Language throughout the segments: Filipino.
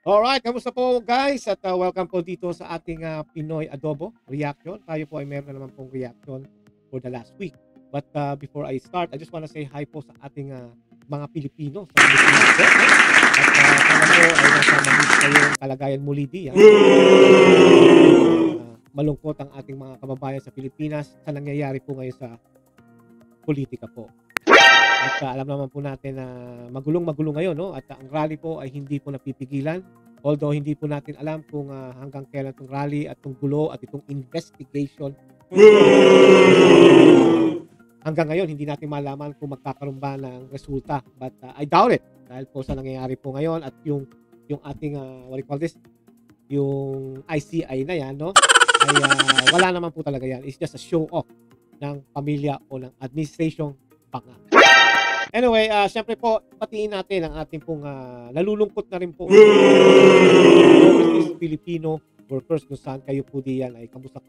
Alright, kamusta po guys? At welcome po dito sa ating Pinoy Adobo reaction. Tayo po ay meron na naman pong reaction for the last week. But before I start, I just wanna say hi po sa ating mga Pilipino sa Pilipinas po. At sana po ay nasa mabuti kayong kalagayan muli diyan. Malungkot ang ating mga kababayan sa Pilipinas sa nangyayari po ngayon sa politika po. At alam naman po natin na magulong-magulo ngayon, no? At ang rally po ay hindi po napipigilan. Although hindi po natin alam kung hanggang kailan itong rally at itong gulo at itong investigation. Hanggang ngayon, hindi natin malaman kung magkakaroon ba ng resulta. But I doubt it. Dahil po sa nangyayari po ngayon at yung ating, what do you call this? Yung ICI na yan, no? Ay wala naman po talaga yan. It's just a show off ng pamilya o ng administration panga. Anyway, siyempre po, patiin natin ang ating pong nalulungkot na rin po overseas Filipino workers kung saan kayo po diyan ay kamusta po.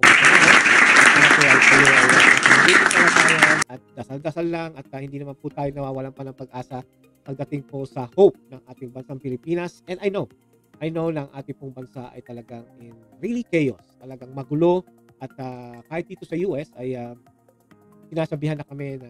At dasal-dasal lang at hindi naman po tayo nawawalan pa ng pag-asa pagdating po sa hope ng ating bansang Pilipinas. And I know na ang ating pong bansa ay talagang in really chaos, talagang magulo at kahit dito sa US ay sinasabihan na kami na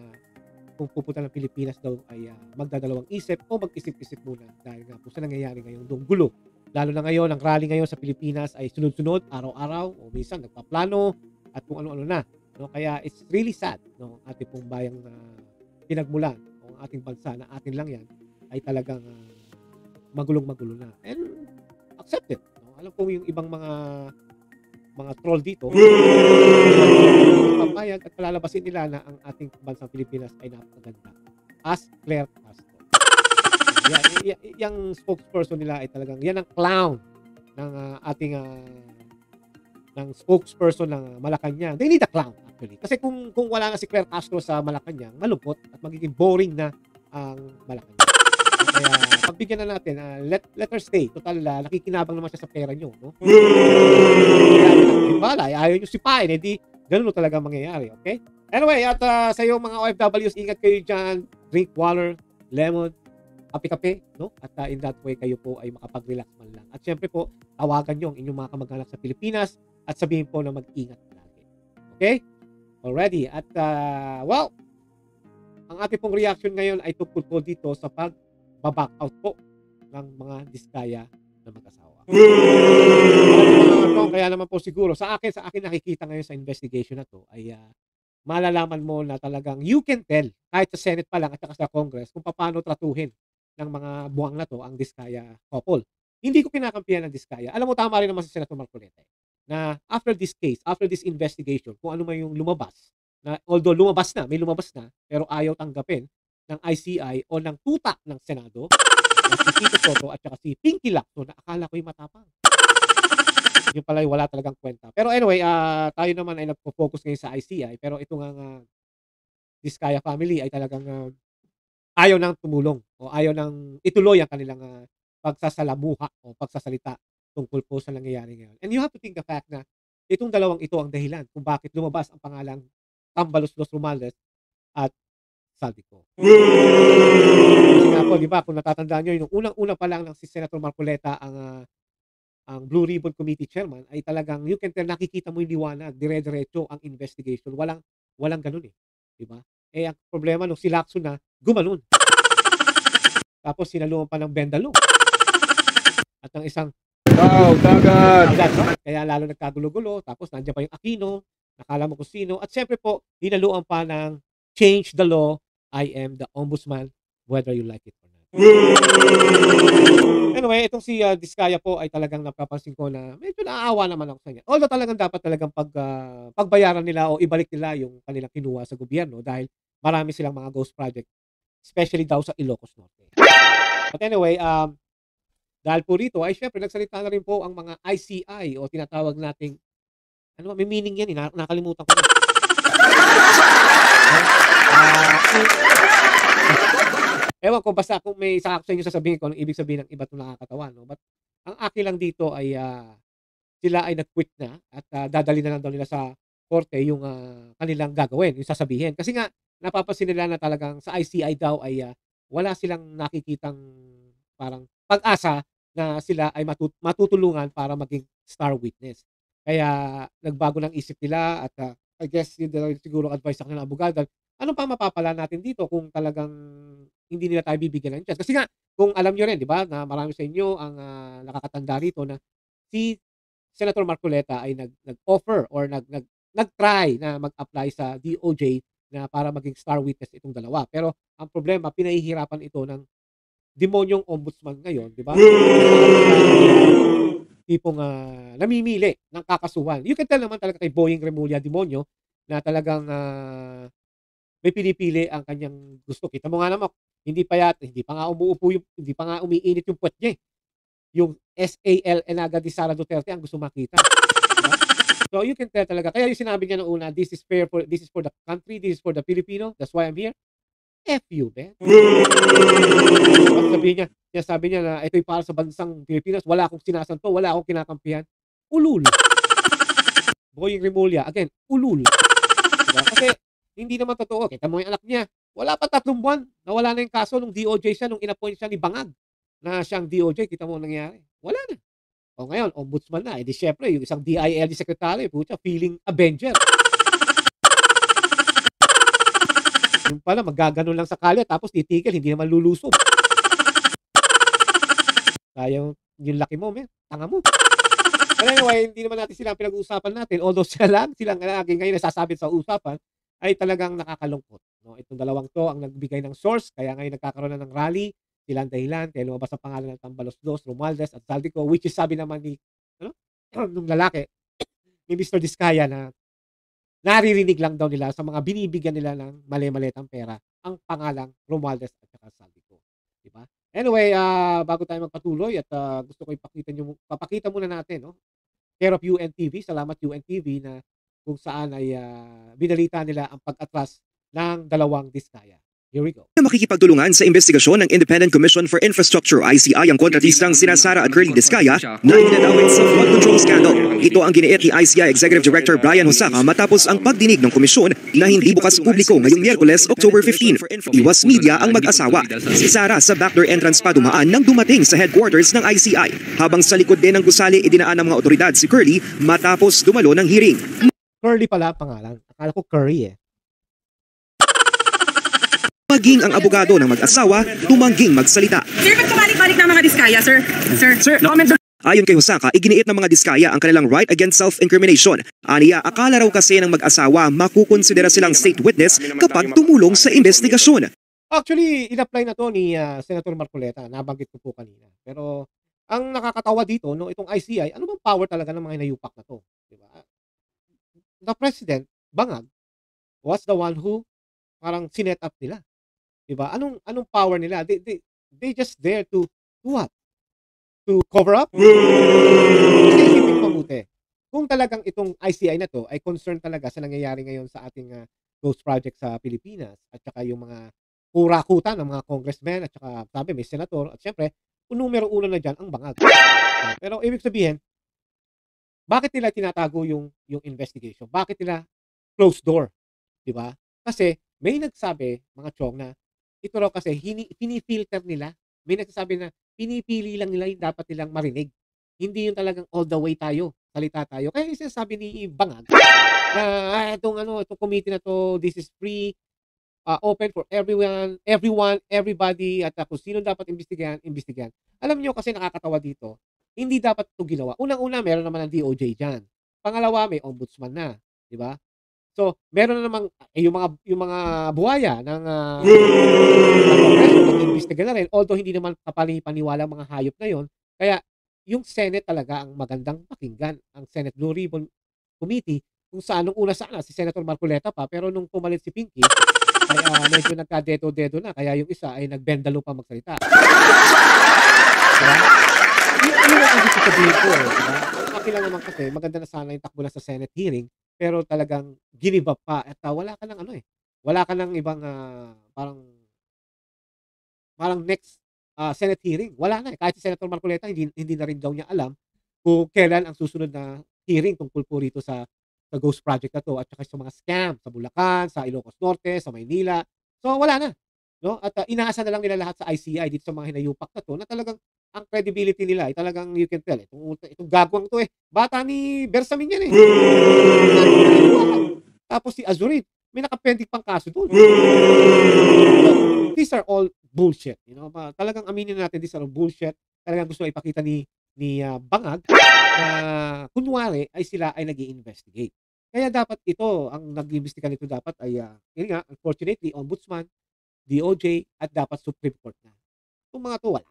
kung pupunta ng Pilipinas daw ay magdadalawang isip o mag-isip-isip muna dahil nga po sa nangyayari ngayon doong gulo. Lalo na ngayon, ang rally ngayon sa Pilipinas ay sunod-sunod, araw-araw, o minsan nagpaplano at kung ano-ano na. No? Kaya it's really sad, no? Ating pong bayang pinagmulan o ang ating bansa na atin lang yan ay talagang magulong-magulo na. And accept it. No? Alam ko yung ibang mga troll dito papayag at palalabasin nila na ang ating bansang Pilipinas ay napakaganda as Claire Castro. Yung spokesperson nila ay talagang yan ang clown ng ating ng spokesperson ng Malacanang. They need a clown actually. Kasi kung wala na si Claire Castro sa Malacanang, malupot at magiging boring na ang Malacanang. Kaya pagbigyan na natin, let her stay. Total, nakikinabang naman siya sa pera nyo. No? Kaya ayaw nyo sipain, hindi ganun talaga mangyayari. Okay? Anyway, at sa iyo mga OFWs, ingat kayo dyan. Drink water, lemon, kape-kape. No? At in that way, kayo po ay makapag-relax man lang. At syempre po, tawagan nyo ang inyong mga kamag-anak sa Pilipinas at sabihin po na mag-ingat palagi. Okay? Already. At well, ang ating pong reaction ngayon ay tungkol po dito sa pag-back out po ng mga diskaya na mag-asawa. Kaya naman po siguro sa akin nakikita ngayon sa investigation na to ay malalaman mo na talagang you can tell kahit sa Senate pa lang at saka sa Congress kung paano tratuhin ng mga buwang na to ang diskaya couple. Hindi ko kinakampihan ng diskaya. Alam mo, tama rin naman si Senator Marcoleta na after this case, after this investigation, kung ano man yung lumabas, na although may lumabas na, pero ayaw tanggapin ng ICI o ng tuta ng Senado, si Tito Soto at saka si Pinky Lacson na akala ko'y matapang. Yung pala wala talagang kwenta. Pero anyway, tayo naman ay nagpo-focus ngayon sa ICI, pero ito ngang Diskaya family ay talagang ayaw nang tumulong o ayaw nang ituloy ang kanilang pagsasalamuha o pagsasalita tungkol po sa nangyayari ngayon. And you have to think the fact na itong dalawang ito ang dahilan kung bakit lumabas ang pangalang Tambaluslos Romualdez at Saldico. Kasi nga po, di ba, kung natatandaan nyo, yung unang-una pa lang ng si Senator Marcoleta ang Blue Ribbon Committee Chairman ay talagang you can tell, nakikita mo yung liwanag, dire-diretso ang investigation. Walang ganun eh. Di ba? Eh, ang problema nung si Lacson na, gumanon. Tapos sinaluan pa ng Bendalo. At ng isang dagat. Kaya lalo nagkagulo-gulo. Tapos nandiyan pa yung Aquino. Nakala mo kung sino. At syempre po, hinaluan pa ng change the law. I am the ombudsman, whether you like it or not. Anyway, itong si Diskaya po ay talagang napapansin ko na medyo naaawa naman ako sa kanya. Although talagang dapat talagang pagbayaran nila o ibalik nila yung kanilang kinuha sa gobyerno dahil marami silang mga ghost project, especially daw sa Ilocos Norte. But anyway, dahil po rito ay syempre nagsalita na rin po ang mga ICI o tinatawag nating ano, may meaning yan, nakalimutan ko. Ewan ko, basta kung may sakto sa inyo sasabihin ko anong ibig sabihin ng iba't nakakatawa, no? But ang akin lang dito ay sila ay nag-quit na at dadalhin na lang daw nila sa korte yung kanilang gagawin, yung sasabihin. Kasi nga napapansin nila na talagang sa ICI daw ay wala silang nakikitang parang pag-asa na sila ay matutulungan para maging star witness. Kaya nagbago ng isip nila at, I guess yun daw siguro advice sa kanilang abogado, ano pa mapapala natin dito kung talagang hindi nila tayo bibigyan ng chance. Kasi nga kung alam niyo rin 'di ba, na marami sa inyo ang, nakakatanda rito na si Senator Marcoleta ay nag-offer or nag-try na mag-apply sa DOJ na para maging star witness itong dalawa. Pero ang problema pinahihirapan ito ng demonyong ombudsman ngayon, 'di ba? Tipong, namimili ng kakasuhan. You can tell naman talaga kay Boying Remulla demonyo na talagang, may pinipili ang kanyang gusto. Kita mo nga naman, hindi pa nga hindi pa nga umiinit yung puwet niya, eh. Yung SAL Enaga de Sara Duterte ang gusto makita, 'di ba? So you can tell talaga kaya yung sinabi niya nung una, this is for the country, this is for the Filipino, that's why I'm here." F you, man. Tapos sabi niya na ito'y para sa bansang Pilipinas, wala akong sinasanto, wala akong kinakampihan. Ulul. Boying Remulla, again, ulul. 'Di ba? Kasi hindi naman totoo. Kita mo yung anak niya, wala pa 3 buwan, nawala na yung kaso nung DOJ siya, nung inappoint siya ni Bangag na siyang DOJ. Kita mo ang nangyari, wala na. O ngayon, ombudsman na, eh di siyempre yung isang DILG secretary, putya, feeling Avenger. Yung pala maggaganon lang sa kalye tapos titigil, hindi naman lulusob. Sayang yung laki mo, men, tanga mo. But anyway, hindi naman natin sila ang pinag-uusapan natin, although sila ang lagi ngayon nasasabit sa usapan, ay talagang nakakalungkot, 'no? Itong dalawang 'to ang nagbigay ng source, kaya ngayon nagkakaroon na ng rally, sila ang dahilan kaya lumabas ang pangalan ng Tambaluslos, Romualdez at Zaldico, which is sabi naman ni ano, nung lalaki, ni Mr. Diskaya na naririnig lang daw nila sa mga binibigyan nila ng mali-maliitang pera ang pangalang Romualdez at saka Zaldico, 'di ba? Anyway, bago tayo magpatuloy at, gusto ko papakita muna natin 'no, care of UNTV, salamat UNTV na kung saan ay, binalita nila ang pag-atras ng dalawang diskaya. Here we go. Na makikipagtulungan sa investigasyon ng Independent Commission for Infrastructure ICI ang kontratistang sina Sara at Curly Diskaya na inilawit sa flood control scandal. Ito ang giniit ni ICI Executive Director Brian Hosaka matapos ang pagdinig ng komisyon na hindi bukas publiko ngayong Miyerkules, October 15. Iwas media ang mag-asawa. Si Sara sa backdoor entrance pa dumaan nang dumating sa headquarters ng ICI, habang sa likod din ng gusali idinaan ng mga otoridad si Curly matapos dumalo ng hearing. Curly pala pangalan. Akala ko Curry, eh. Maging ang abogado ng mag-asawa tumangging magsalita. Sir, ba't pabalik-balik ng mga diskaya, sir? Sir, no comment. Ayon kay Hosaka, iginiit ng mga diskaya ang kanilang right against self-incrimination. Aniya, akala raw kasi ng mag-asawa makukonsidera silang state witness kapag tumulong sa investigasyon. Actually, in-apply na 'to ni, Senator Marcoleta, nabanggit ko po kanina. Pero ang nakakatawa dito 'no, itong ICI, ano bang power talaga ng mga hinayupak na 'to, 'di ba? The President, Bangag, was the one who parang sinet up nila, 'di ba? Anong power nila? They just there to what? To cover up? Kasi isipin mo mabuti, kung talagang itong ICI na 'to ay concerned talaga sa nangyayari ngayon sa ating, ghost project sa Pilipinas at saka yung mga kurakutan ng mga congressmen at saka sabi may senator at siyempre kung numero 1 na diyan ang Bangag. Pero ibig sabihin, bakit nila tinatago yung investigation? Bakit nila closed door, 'di ba? Kasi may nagsabi, mga chong, na ito raw kasi fini-filter nila. May nagsasabi na pinipili lang nila yung dapat nilang marinig. Hindi yung talagang all the way tayo, salita tayo. Kaya yung sinasabi ni Bangag na, itong committee na 'to, this is free, open for everyone, everybody, at kung sino dapat imbestigahan, imbestigahan. Alam niyo kasi nakakatawa dito, hindi dapat 'to ginawa. Unang-una, meron naman ng DOJ diyan. Pangalawa, may ombudsman na, 'di ba? So, meron na namang yung mga buhaya ng, Kongreso nag-iimbestiga na rin, although hindi naman kapani-paniwala ang mga hayop na 'yon. Kaya yung Senate talaga ang magandang pakinggan, ang Senate Blue Ribbon Committee, kung saan nung una sana si Senator Marcoleta pa, pero nung pumalit si Pinky ay, medyo nagkadedo-dedo na, kaya yung isa ay nagbendalo pa magsalita. 'Di ba? Yun lang ang gusto sabihin ko, eh, 'di ba? Ang akin lang naman kasi maganda na sana yung takbo na sa Senate hearing, pero talagang ginive up pa at, wala ka ng ano, eh, wala ka ng ibang, parang next, Senate hearing, wala na, eh. Kahit si Senator Marcoleta hindi na rin daw niya alam kung kailan ang susunod na hearing tungkol po rito sa ghost project na 'to at saka sa mga scam sa Bulacan, sa Ilocos Norte, sa Maynila. So, wala na. no? At inaasa na lang nila lahat sa ICI dito sa mga hinayupak na 'to na talagang ang credibility nila ay talagang you can tell, itong gagawang 'to, bata ni Bersamin yan, eh. Tapos si Azurin, may nakapending pang kaso do'n. These are all bullshit, talagang aminin natin these are all bullshit. Talagang gusto ipakita ni Bangag na kunwari ay sila ay nag-i-investigate. Kaya dapat ito, ang nag-iimbestiga nito dapat ay, yun nga, unfortunately, Ombudsman, DOJ, at dapat Supreme Court na. Itong mga 'to, wala.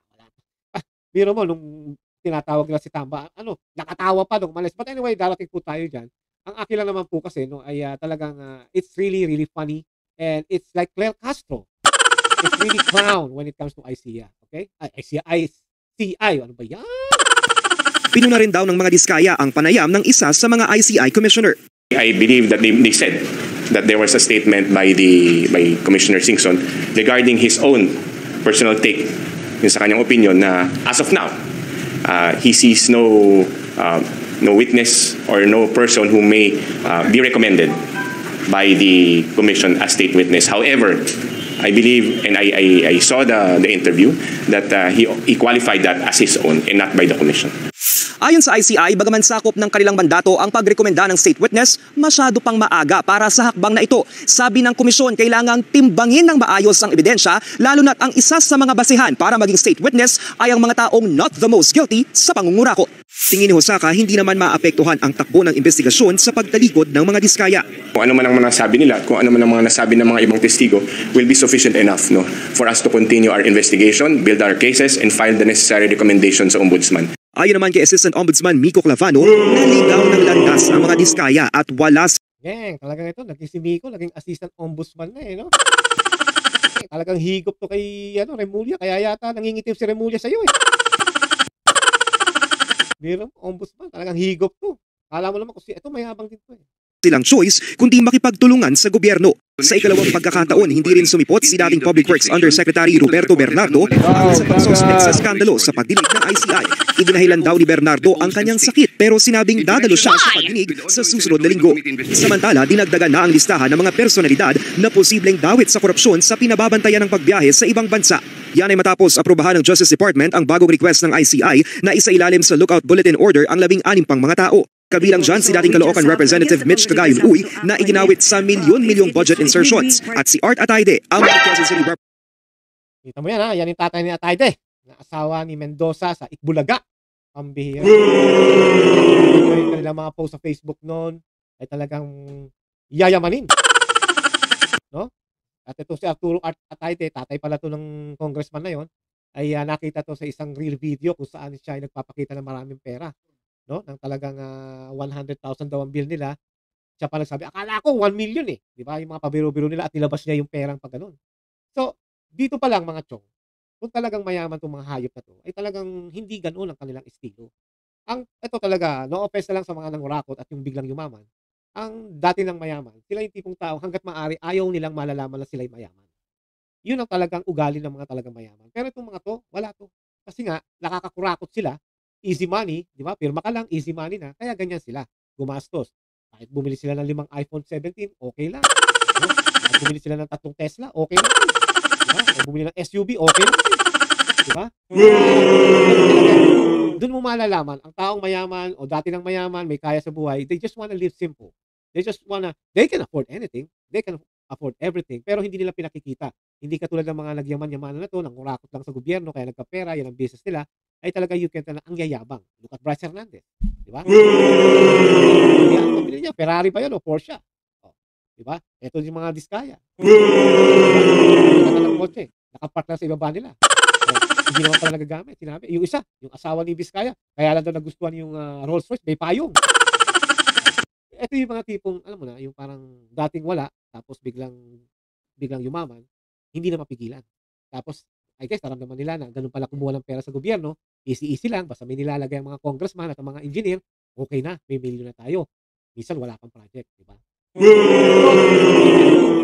Biro mo nung tinatawag nila si Tamba, nakatawa pa nung umalis. But anyway, darating po tayo diyan. Ang akin lang naman po kasi ay talagang, it's really, really funny, and it's like Claire Castro. It's really clown when it comes to ICI, okay? ICI, ano ba yan? Pinuna rin daw ng mga Diskaya ang panayam ng isa sa mga ICI commissioner. I believe that they said that there was a statement by Commissioner Singson regarding his own personal take, yung sa kanyang opinion na as of now, he sees no witness or no person who may be recommended by the commission as state witness. However, I believe, and I saw the interview, that he qualified that as his own and not by the commission. Ayon sa ICI, bagaman sakop ng kanilang mandato ang pagrekomenda ng state witness, masyado pang maaga para sa hakbang na ito. Sabi ng komisyon, kailangang timbangin ng maayos ang ebidensya, lalo na't ang isa sa mga basihan para maging state witness ay ang mga taong not the most guilty sa pangungurakot. Tingin ni Hosaka, hindi naman maapektuhan ang takbo ng investigasyon sa pagtalikod ng mga Diskaya. Kung ano man ang mga nasabi nila, kung ano man ang mga nasabi ng mga ibang testigo will be sufficient enough, no, for us to continue our investigation, build our cases, and file the necessary recommendations sa Ombudsman. Ayon naman kay Assistant Ombudsman Miko Clavano, naligaw ng landas ang mga Diskaya at wala Talagang ito, naging si Miko, naging Assistant Ombudsman na, no? Talagang higop to kay Remulla, kaya yata nangingitim si Remulla sa'yo, eh. Biro, Ombudsman, talagang higop to. Kala mo naman kasi ito mayabang din to, eh. Silang choice kundi makipagtulungan sa gobyerno. Sa ikalawang pagkakataon, hindi rin sumipot si dating Public Works Undersecretary Roberto Bernardo ang isa pang suspect sa skandalo sa pagdinig ng ICI. Idinahilan daw ni Bernardo ang kanyang sakit pero sinabing dadalo siya sa pagdinig sa susunod na linggo. Samantala, dinagdagan na ang listahan ng mga personalidad na posibleng dawit sa korupsyon sa pinababantayan ng pagbiyahe sa ibang bansa. Yan ay matapos aprubahan ng Justice Department ang bagong request ng ICI na isailalim sa Lookout Bulletin Order ang 16 pang mga tao. Kabilang dyan si dating Caloocan Representative Mitch Cagayon Uy na iginawit sa milyon-milyong budget insertions at si Art Atayde ang Quezon City Representative. Kita mo yan, yan yung tatay ni Atayde, na asawa ni Mendoza sa Itbulaga. Pambihira. Yung kanilang mga post sa Facebook noon ay talagang yayamanin. No? At ito si Arturo Atayde, tatay pala to ng congressman na yon, ay nakita to sa isang real video kung saan siya ay nagpapakita ng maraming pera. No, ng talagang 100,000 daw ang bill nila. Siya pa nagsabi, akala ko 1 million, eh. Di ba? Yung mga pabiro-biro nila at nilabas niya yung perang pag ganun. So, dito pa lang mga chong, kung talagang mayaman itong mga hayop na to, ay talagang hindi ganoon ang kanilang estilo. Ito talaga, no offense na lang sa mga nangurakot at yung biglang yumaman, ang dati ng mayaman, sila yung tipong tao, hanggat maaari, ayaw nilang malalaman na sila'y mayaman. Yun ang talagang ugali ng mga talagang mayaman. Pero itong mga to, wala to. Kasi nga, nakakakurakot sila, easy money, di ba? Pirma ka lang, easy money na. Kaya ganyan sila, gumastos. Kahit bumili sila ng 5 iPhone 17, okay lang. No? Kahit bumili sila ng 3 Tesla, okay lang. Diba? Kahit bumili ng SUV, okay lang. Diba? Doon mo malalaman, ang taong mayaman o dati ng mayaman, may kaya sa buhay, they just wanna live simple. They can afford anything. They can afford everything, pero hindi nila pinakikita. Hindi katulad ng mga nagyaman-yamanan na to, nangurakot lang sa gobyerno, kaya nagkapera, yan ang business nila, ay talaga you can tell na ang yayabang. Look at Bryce Hernandez. Di ba? Yan, pamili niya, Ferrari ba yan o Porsche? Oh, di ba? Ito yung mga Diskaya. Ng kotse, nakapark lang sa ibaba nila. Hindi naman pala nagagamit. Sinabi, yung isa, yung asawa ni Vizcaya, kaya lang daw nagustuhan yung Rolls Royce, may payong. Ito yung mga tipong, alam mo na, yung parang dating wala, tapos biglang yumaman, hindi na mapigilan. Tapos, I guess, naramdaman nila na ganun pala kumuha ng pera sa gobyerno, easy-easy lang, basta may nilalagay ang mga congressman at ang mga engineer, okay na, may milyon na tayo. Minsan wala pang project, di ba?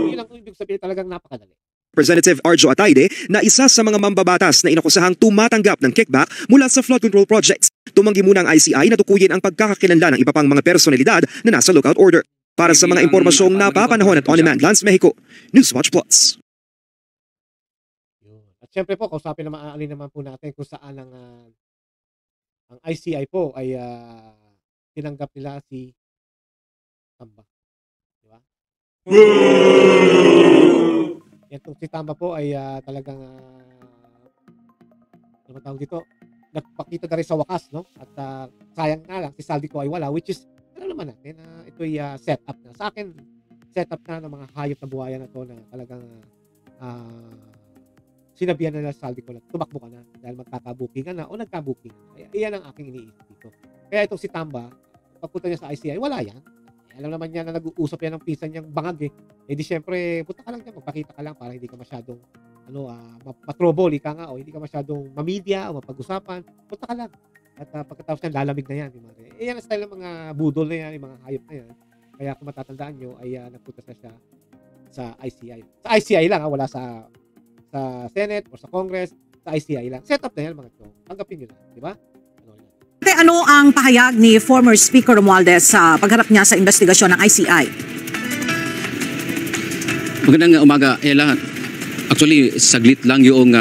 Yun ang ibig sabihin, talagang napakadali. Representative Arjo Atayde na isa sa mga mambabatas na inakusahang tumatanggap ng kickback mula sa flood control projects. Tumanggi muna ang ICI na tukuyin ang pagkakakilanlan ng iba pang mga personalidad na nasa lookout order. Para sa mga impormasyong napapanahon at on-demand, Lance Mexico, Newswatch Plus. siyempre po kausapin naman naman po natin kung saan ang ICI po ay tinanggap nila si Tamba, di ba? Yan po si Tamba po ay talagang ano ba tawag dito? Nagpakita na rin sa wakas, no? At sayang na lang si Saldico ay wala, which is alam naman natin na ito ay set up na. Sa akin, set up na ng mga hayop na buhayan na to na talagang sinabihan na ng Saldico na tumakbo ka na dahil magkakabuking ka na o nagkabuking ka. Kaya iyan ang aking iniisip dito. Kaya itong si Tamba, pagpunta niya sa ICI, wala yan. Alam naman niya na nag-uusap yan ng pinsan niyang bangag eh. Eh di syempre, punta ka lang dyan, magpakita ka lang para hindi ka masyadong matrobol, ika nga, o hindi ka masyadong mamidya o mapag-usapan. Punta ka lang. At pagkatapos yan, lalamig na yan. Eh yan ang style ng mga budol na yan, yung mga hayop na yan. Kaya kung matatandaan nyo, ay nagpunta na siya sa ICI. Sa ICI lang, wala sa Senate o sa Congress, sa ICI lang. Set up na yan mga ito. Tanggapin nyo lang, di ba? Ano ang pahayag ni former Speaker Romualdez sa pagharap niya sa investigasyon ng ICI? Magandang umaga, Ella. Actually, saglit lang yung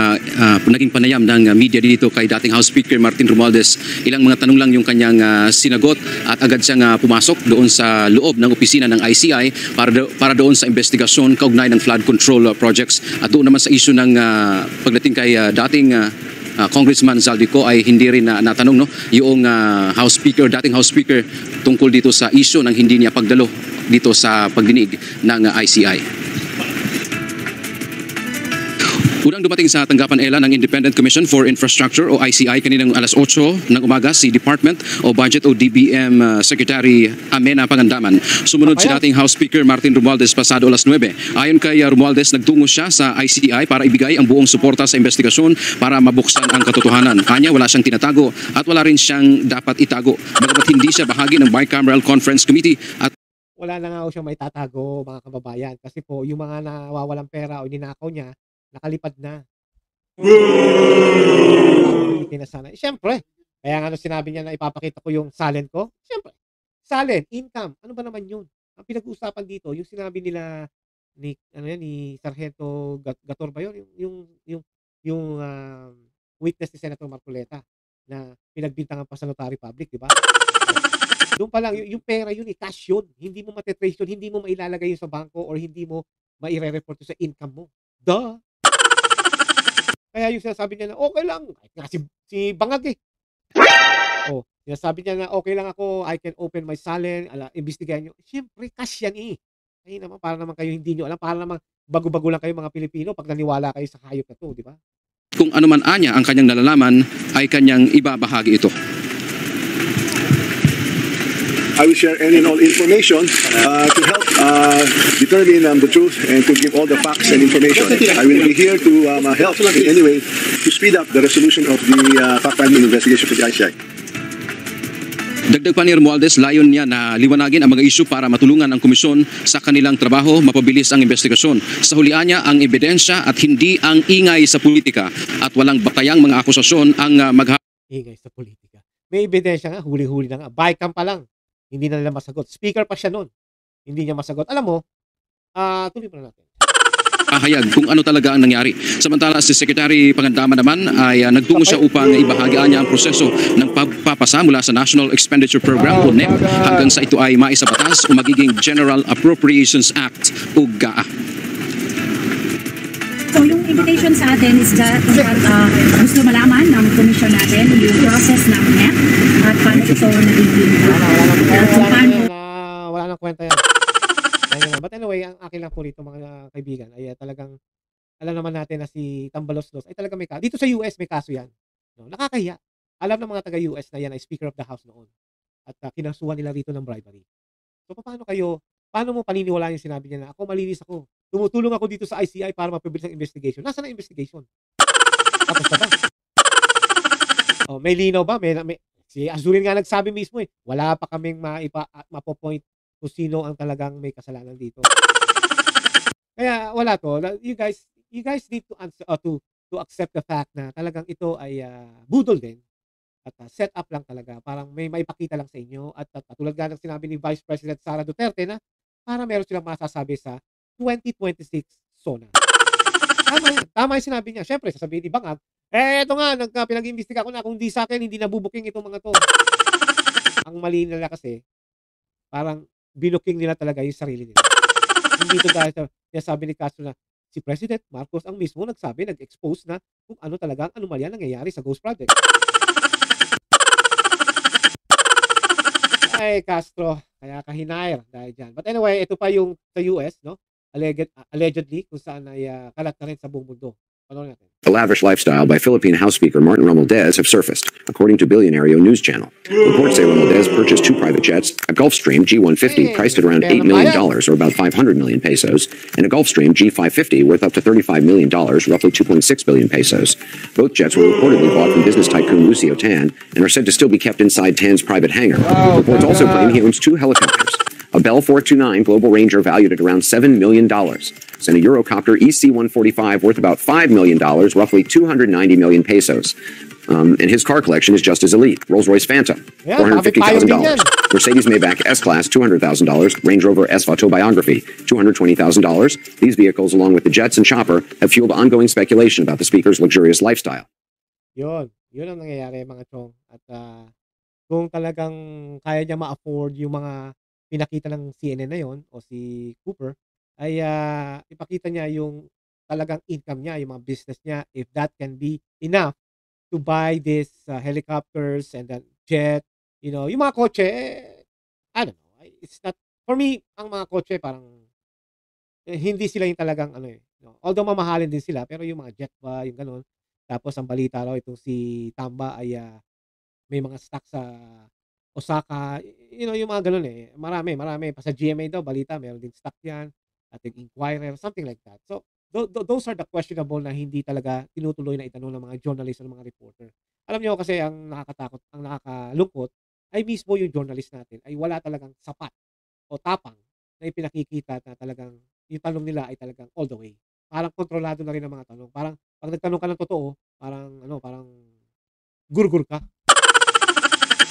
naging panayam ng media dito kay dating House Speaker Martin Romualdez. Ilang mga tanong lang yung kanyang sinagot at agad siyang pumasok doon sa loob ng opisina ng ICI para doon sa investigasyon kaugnay ng flood control projects. At doon naman sa issue ng pagdating kay dating Congressman Saldico ay hindi rin natanong yung dating House Speaker tungkol dito sa issue ng hindi niya pagdalo dito sa pagdinig ng ICI. Unang dumating sa tanggapan Ella ng Independent Commission for Infrastructure o ICI kaninang alas 8 ng umaga si Department o Budget o DBM Secretary Amena Pangandaman. Sumunod si dating House Speaker Martin Romualdez pasado alas 9. Ayon kay Romualdez, nagtungo siya sa ICI para ibigay ang buong suporta sa investigasyon para mabuksan ang katotohanan. Kanya wala siyang tinatago at wala rin siyang dapat itago. Bagamat hindi siya bahagi ng Bicameral Conference Committee at wala na nga siyang may tatago mga kababayan kasi po yung mga nawawalang pera o ninakaw niya nakalipad na. Sana. Siyempre, kaya nga sinabi niya na ipapakita ko yung salen ko. Siyempre, salen, income. Ano ba naman yun? Ang pinag-uusapan dito, yung sinabi nila ni Sargento Gator ba yun? Yung witness ni Senator Marcoleta na pinagbintangan pa sa notary public, di ba? Doon pa lang, yung pera yun, cash yun. Hindi mo matetrace yun, hindi mo mailalagay yun sa bangko or hindi mo maire-report sa income mo. Duh! Kaya yung sinasabi niya na okay lang, nga si Bangag eh. Oh, sinasabi niya na okay lang ako, I can open my salen, imbestigahan nyo. Siyempre, cash yan eh. Ay naman, para naman kayo hindi nyo alam, para naman bago-bago lang kayo mga Pilipino pag naniwala kayo sa hayop na to, di ba? Kung ano man anya ang kanyang nalalaman, ay kanyang ibabahagi ito. I will share any and all information to help determine the truth and to give all the facts and information. I will be here to help in any way to speed up the resolution of the fact-finding investigation for the ICI. Dagdag pa ni Romualdez, layon niya na liwanagin ang mga isyu para matulungan ang komisyon sa kanilang trabaho, mapabilis ang investigasyon. Sa hulian niya ang ebidensya at hindi ang ingay sa politika at walang batayang mga akusasyon ang ingay sa politika. May ebidensya nga, huli-huli na nga. Bycam pa lang. Hindi na nila masagot. Speaker pa siya noon. Hindi niya masagot. Alam mo, tuloy pa na natin. Ahayag kung ano talaga ang nangyari. Samantala si Secretary Pangandaman naman ay nagtungo siya upang ibahagian niya ang proseso ng pagpapasa mula sa National Expenditure Program o NEP hanggang sa ito ay maisabatas o magiging General Appropriations Act o GAA. So yung invitation sa atin is that gusto malaman ng commission natin yung process ng NEP at paano ito nagiging wala nang kwenta yan. But anyway, ang akin lang po rito mga kaibigan ay talagang alam naman natin na si Tambalos ay talagang may kaso. Dito sa US may kaso yan. No, nakakahiya. Alam ng mga taga-US na yan ay Speaker of the House noon. At kinasuhan nila rito ng bribery. So paano mo paniniwalaan yung sinabi niya na ako malinis ako. Tumutulong ako dito sa ICI para mapabilis ang investigation. Nasaan ang investigation? Tapos na ba? Oh, may linaw ba? Si Azurin nga nagsabi mismo eh. Wala pa kaming mapopoint kung sino ang talagang may kasalanan dito. Kaya wala to. You guys need to answer to accept the fact na talagang ito ay budol din at set up lang talaga. Parang may maipakita lang sa inyo at tulad nga ng sinabi ni Vice President Sara Duterte na para meron silang masasabi sa 2026 SONA. Tama yung sinabi niya. Siyempre, sasabihin ni Bangag, eto nga, pinag-iimbestiga ko na, kung di sa akin, hindi nabubuking itong mga to. Ang mali nila kasi, parang binuking nila talaga yung sarili nila. Hindi to dahil sa sabi ni Castro na, si President Marcos ang mismo nagsabi, nag-expose na kung ano talaga ang anomalya nangyayari sa Ghost Project. Ay, Castro, kaya ka-hinire dahil dyan. But anyway, ito pa yung sa US, no? Allegedly, kung saan ay kalat na rin sa buong mundo. Panoorin natin. The lavish lifestyle by Philippine House Speaker Martin Romualdez have surfaced, according to Billionario News Channel. Reports say Romualdez purchased 2 private jets, a Gulfstream G150 priced at around $8 million, or about 500 million pesos, and a Gulfstream G550 worth up to $35 million, roughly 2.6 billion pesos. Both jets were reportedly bought from business tycoon Lucio Tan and are said to still be kept inside Tan's private hangar. Reports also claim he owns 2 helicopters, a Bell 429 Global Ranger valued at around $7 million, and a Eurocopter EC-145 worth about $5 million, roughly 290 million pesos. And his car collection is just as elite. Rolls-Royce Phantom, $450,000. Mercedes Maybach S-Class, $200,000. Range Rover S-Fato Biography, $220,000. These vehicles, along with the jets and chopper, have fueled ongoing speculation about the speaker's luxurious lifestyle. Yun ang nangyayari mga chong. At kung talagang kaya niya ma-afford yung mga pinakita ng CNN na yon o si Cooper, ay ipakita niya yung talagang income niya, yung mga business niya, if that can be enough to buy these helicopters and then jet, yung mga kotse, I don't know, it's not, for me, ang mga kotse parang, hindi sila yung talagang, although mamahalin din sila, pero yung mga jet ba, yung gano'n, tapos ang balita raw, itong si Tamba ay may mga stock sa Osaka, yung mga gano'n marami, pa sa GMA daw, balita, meron din stock yan, at yung Inquirer, something like that. So, those are the questionable na hindi talaga tinutuloy na itanong ng mga journalist o mga reporter. Alam niyo kasi ang nakakatakot, ang nakakalungkot, ay mismo yung journalist natin ay wala talagang sapat o tapang na ipinakikita na talagang yung tanong nila ay talagang all the way. Parang kontrolado na rin ang mga tanong. Parang pag nagtanong ka ng totoo, parang gurgur ka.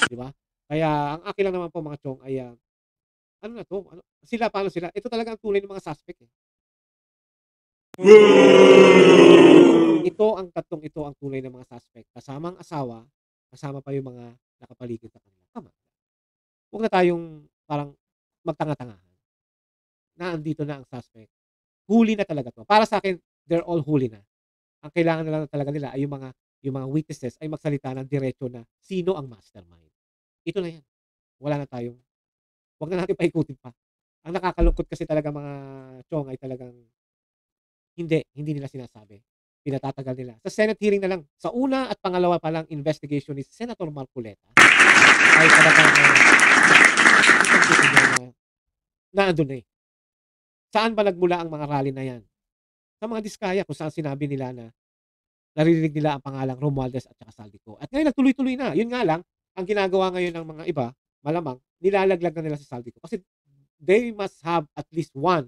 Di ba? Kaya ang akin lang naman po mga chong ay paano sila? Ito talaga ang tunay ng mga suspect. Ito ang tunay ng mga suspect. Kasama ang asawa, kasama pa yung mga nakapaligid sa kanila. Tama. Huwag na tayong parang magtanga-tangahan. Na andito na ang suspect. Huli na talaga to. Para sa akin, they're all huli na. Ang kailangan na lang talaga nila ay yung mga witnesses ay magsalita ng diretso na sino ang mastermind. Ito na yan. Wala na tayong, huwag na natin paikutin pa. Ang nakakalungkot kasi talaga mga chong ay talagang hindi nila sinasabi. Pinatatagal nila. Sa Senate hearing na lang, sa una at pangalawa pa lang investigation ni Senator Marcoleta ay talagang naandun na Saan ba nagmula ang mga rally na yan? Sa mga Diskaya, kung saan sinabi nila na naririnig nila ang pangalang Romualdez at saka Saldico. At ngayon nagtuloy-tuloy na. Yun nga lang, ang ginagawa ngayon ng mga iba, malamang, nilalaglag na nila si Saldico. Kasi they must have at least one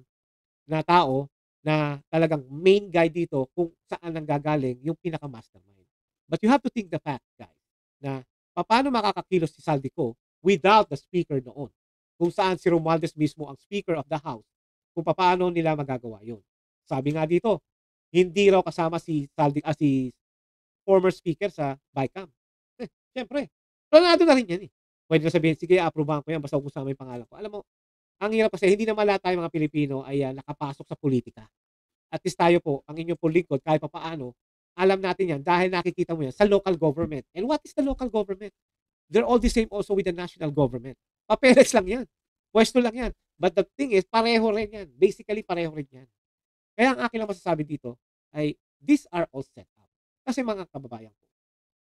na tao na talagang main guy dito kung saan nanggagaling yung pinaka-mastermind. But you have to think the fact, guys, na paano makakakilos si Saldico without the speaker noon? Kung saan si Romualdez mismo ang speaker of the house, kung paano nila magagawa yun. Sabi nga dito, hindi raw kasama si former speaker sa BICAM. Siyempre, planado na rin yan Pwede na sabihin, sige, approvehan ko yan, basta usama yung pangalan ko. Alam mo, ang hirap kasi, hindi naman lahat tayo mga Pilipino ay nakapasok sa politika. At least tayo po, ang inyong lingkod, kahit pa paano, alam natin yan dahil nakikita mo yan sa local government. And what is the local government? They're all the same also with the national government. Papeles lang yan. Pwesto lang yan. But the thing is, pareho rin yan. Basically, pareho rin yan. Kaya ang akin lang masasabi dito ay, these are all set up. Kasi mga kababayan ko,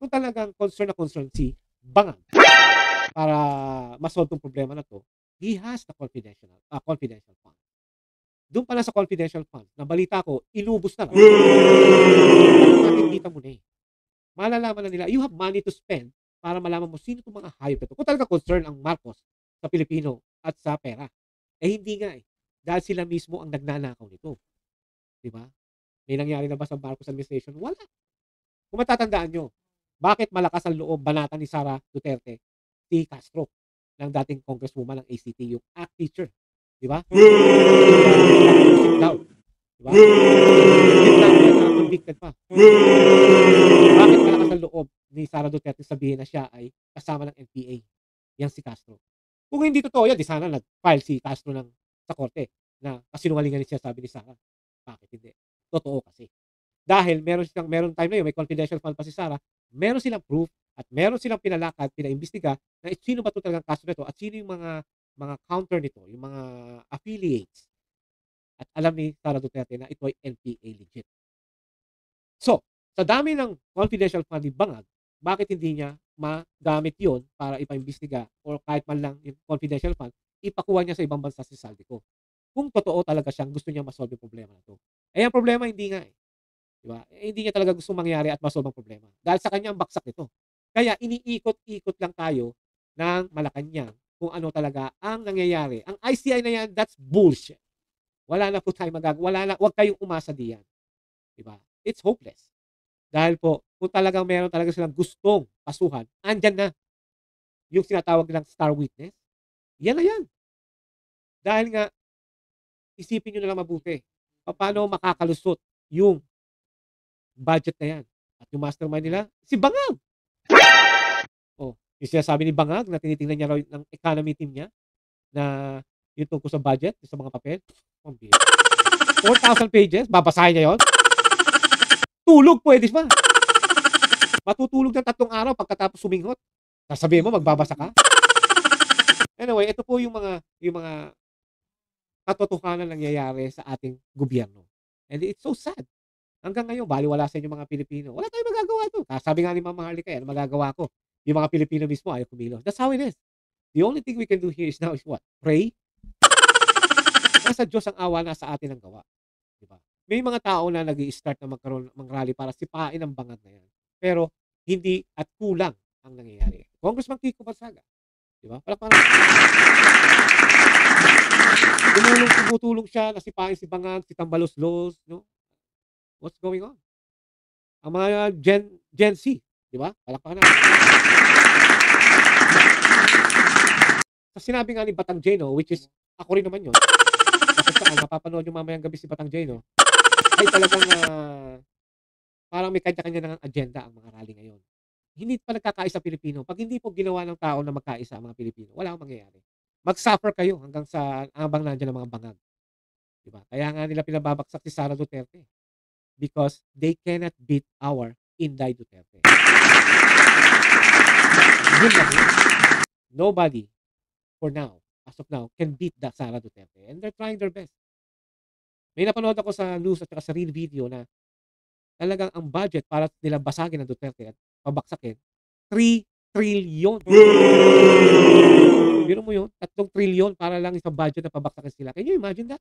kung talagang concern si Bangag para masolve itong problema na to, he has the confidential fund. Doon pala sa confidential fund, na balita ko, inubos na lang. Nakikita mo na Malalaman na nila, you have money to spend para malaman mo sino itong mga hayop ito. Kung talaga concern ang Marcos sa Pilipino at sa pera. Hindi nga Dahil sila mismo ang nagnanakaw nito. Diba? May nangyari na ba sa Marcos administration? Wala. Kung matatandaan nyo, bakit malakas ang loob banata ni Sara Duterte si Castro ng dating congresswoman ng ACT, yung ACT teacher. Diba? Diba? convicted pa. Bakit malakas ang loob ni Sara Duterte sabihin na siya ay kasama ng NPA? Yang si Castro. Kung hindi totoo yan, di sana nag-file si Castro sa korte na kasinungalingan siya sabi ni Sara. Bakit hindi? Totoo kasi. Dahil meron time na yun, may confidential fund pa si Sara, meron silang proof at meron silang pinalakad, pinaimbestiga na sino ba ito talagang kaso nito at sino yung mga counter nito, yung mga affiliates. At alam ni Sara Duterte na ito ay NPA legit. So, sa dami ng confidential fund ni Bangag, bakit hindi niya magamit yon para ipaimbestiga or kahit man lang yung confidential fund, ipakuha niya sa ibang bansa si Saldico? Kung totoo talaga siyang gusto niya masolve yung problema na ito. Eh, ang problema hindi nga eh. Diba? Eh, hindi niya talaga gusto mangyari at masolve ang problema. Dahil sa kanya ang baksak nito. Kaya iniikot-ikot lang tayo ng Malacanang kung ano talaga ang nangyayari. Ang ICI na yan, that's bullshit. Wala na po tayo magagawa. Huwag kayong umasa diyan. Diba? It's hopeless. Dahil po, kung talagang meron talaga silang gustong pasuhan, andyan na yung sinatawag nilang star witness. Yan na yan. Dahil nga, isipin nyo na lang mabuti. Paano makakalusot yung budget na yan? At yung mastermind nila, si Bangag. Oh, yung sinasabi ni Bangag na tinitingnan niya raw ng economy team niya na yung tungkol sa budget, sa mga papel. 4,000 pages, babasahin niya yun? Tulog pwede ba? Matutulog ng 3 araw pagkatapos suminghot. Sasabihin mo, magbabasa ka? Anyway, ito po yung mga katotohanan nangyayari sa ating gobyerno. And it's so sad. Hanggang ngayon, baliwala sa inyo mga Pilipino. Wala tayong magagawa ito. Sabi nga ni Mama Harley kaya, magagawa ko? Yung mga Pilipino mismo ayaw kumilos. That's how it is. The only thing we can do here is now is what? Pray? Nasa Diyos ang awa na sa atin ang gawa. Diba? May mga tao na nag-i-start na mag-rally para sipain ang Bangag na yan. Pero hindi at kulang ang nangyayari. Congressman Kiko Barsaga. Diba? Parang tumutulong siya na sipain si Bangag, si Tambaloslos. No? What's going on? Ang mga Gen Z. Diba? Palakpakan na. Sa sinabi nga ni Batang Jeno, which is ako rin naman yun. Kasi saan, mapapanood yung mamayang gabi si Batang Jeno. Ay talagang parang may kanya-kanya ng agenda ang mga rally ngayon. Hindi pa nagkakaisa Pilipino. Pag hindi po ginawa ng tao na magkaisa ang mga Pilipino, wala akong mangyayari. Mag-suffer kayo hanggang sa abang nandiyan ang mga Bangag. Diba? Kaya nga nila pinababaksak si Sara Duterte. Because they cannot beat our Inday Duterte. Nobody, for now, as of now, can beat that Sara Duterte. And they're trying their best. May napanood ako sa news at saka sa real video na talagang ang budget para nila basagin ng Duterte at pabaksakin, 3 trillion. Biro mo yun? 3 trillion para lang sa budget na pabaksakin sila. Can you imagine that?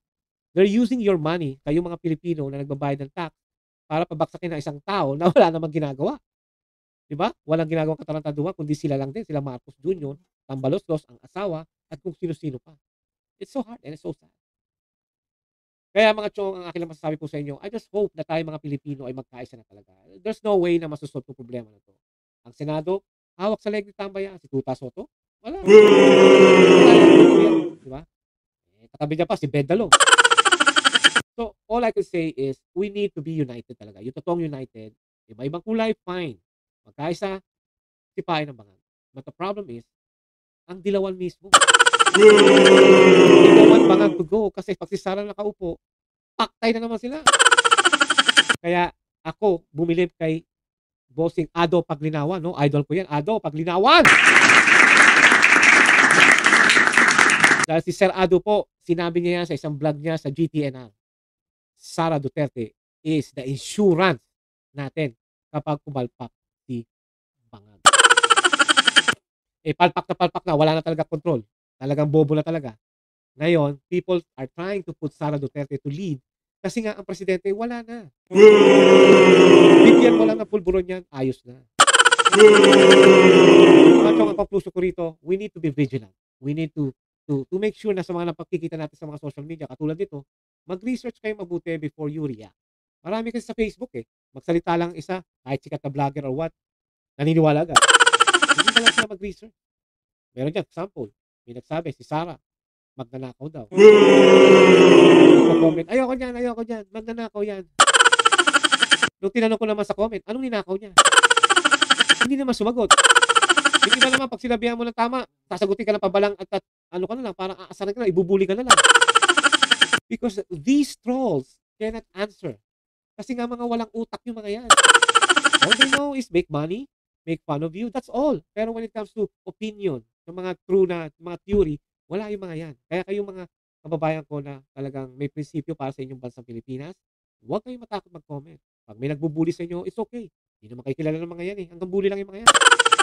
They're using your money, kayong mga Pilipino na nagbabayad ng tax, para pabaksakin ng isang tao na wala namang ginagawa. Diba? Walang ginagawang katarantaduhan, kundi sila lang din. Sila Marcos Jr., Tambaloslos, ang asawa, at kung sino-sino pa. It's so hard and it's so sad. Kaya mga chong, ang aking lang masasabi po sa inyo, I just hope na tayo mga Pilipino ay magkaisa na talaga. There's no way na masusolve yung problema na to. Ang Senado, hawak sa leg ni Tambaya, si Tuta Soto, wala. Diba? Katabi niya pa, si Bedalo. So, all I can say is, we need to be united talaga. Yung totoong united, iba-ibang kulay, fine. Magkaisa, sipain ang Bangag. But the problem is, ang dilawan mismo. Dilawan Bangag to go. Kasi pag si Sara nakaupo, paktay na naman sila. Kaya ako, bumilib kay bossing Ado Paglinawan. No? Idol ko yan, Ado Paglinawan! Dahil si Sir Ado po, sinabi niya yan sa isang vlog niya sa GTNR. Sara Duterte is the insurance natin kapag kumalpak si Bangag. Eh, palpak na, wala na talaga control. Talagang bobo na talaga. Ngayon, people are trying to put Sara Duterte to lead kasi nga ang presidente, wala na. Bigyan mo lang ng pulburon yan, ayos na. Ang conclusion ko rito, we need to be vigilant. We need to make sure na sa mga napakikita natin sa mga social media, katulad dito, mag-research kayo mabuti before you react. Marami kasi sa Facebook magsalita lang isa, kahit sikat na vlogger or what, naniniwala agad. Hindi pa lang sila mag-research. Meron dyan, example, may nagsabi, si Sara, magnanakaw daw. Comment, ayoko dyan, magnanakaw yan. Nung tinanong ko naman sa comment, anong ninakaw niya? Hindi naman sumagot. Yung iba naman, pag sinabihan mo ng tama, sasagutin ka ng pabalang at ano ka na lang, parang aasaran ka na, ibubuli ka na lang. Because these trolls cannot answer. Kasi nga mga walang utak yung mga yan. All they know is make money, make fun of you, that's all. Pero when it comes to opinion, yung mga true na, mga theory, wala yung mga yan. Kaya kayong mga kababayan ko na talagang may prinsipyo para sa inyong bansang Pilipinas, huwag kayong matakot mag-comment. Pag may nagbubuli sa inyo, it's okay. Hindi naman kayo kilala ng mga yan eh. Hanggang bully lang yung mga yan.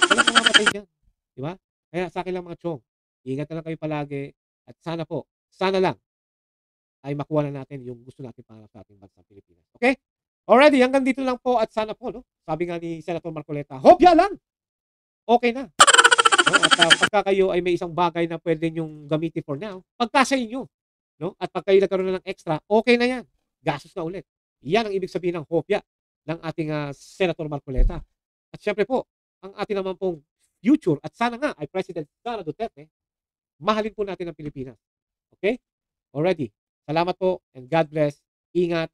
Walang mamamatay dyan. Di ba? Kaya sa akin lang mga chong, ingat na lang kayo palagi at sana po, sana lang ay makuha na natin yung gusto natin para sa ating bansang Pilipinas. Okay? Already, hanggang dito lang po at sana po, no? Sabi nga ni Senator Marcoleta, hopya lang! Okay na. No? At pagka kayo ay may isang bagay na pwede nyong gamitin for now, pagka sa inyo, no? At pag kayo nagkaroon na ng extra, okay na yan. Gastos na ulit. Yan ang ibig sabihin ng hopya ng ating Senator Marcoleta. At syempre po, ang ating naman pong future at sana nga ay President Sara Duterte, mahalin po natin ang Pilipinas. Okay? Already. Salamat po and God bless. Ingat.